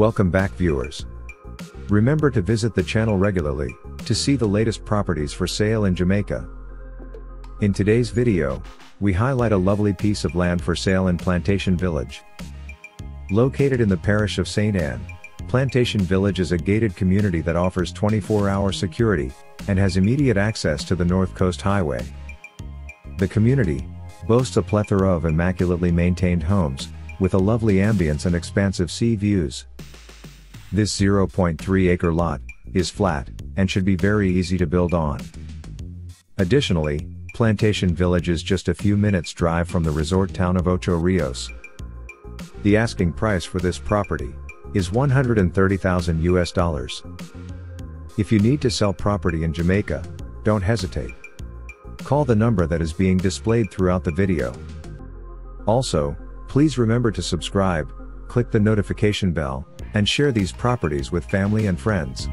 Welcome back, viewers. Remember to visit the channel regularly to see the latest properties for sale in Jamaica. In today's video, we highlight a lovely piece of land for sale in Plantation Village. Located in the parish of St. Anne, Plantation Village is a gated community that offers 24-hour security and has immediate access to the North Coast Highway. The community boasts a plethora of immaculately maintained homes, with a lovely ambience and expansive sea views. This 0.3-acre lot is flat and should be very easy to build on. Additionally, Plantation Village is just a few minutes drive from the resort town of Ocho Rios. The asking price for this property is $130,000. If you need to sell property in Jamaica, don't hesitate. Call the number that is being displayed throughout the video. Also, please remember to subscribe, click the notification bell, and share these properties with family and friends.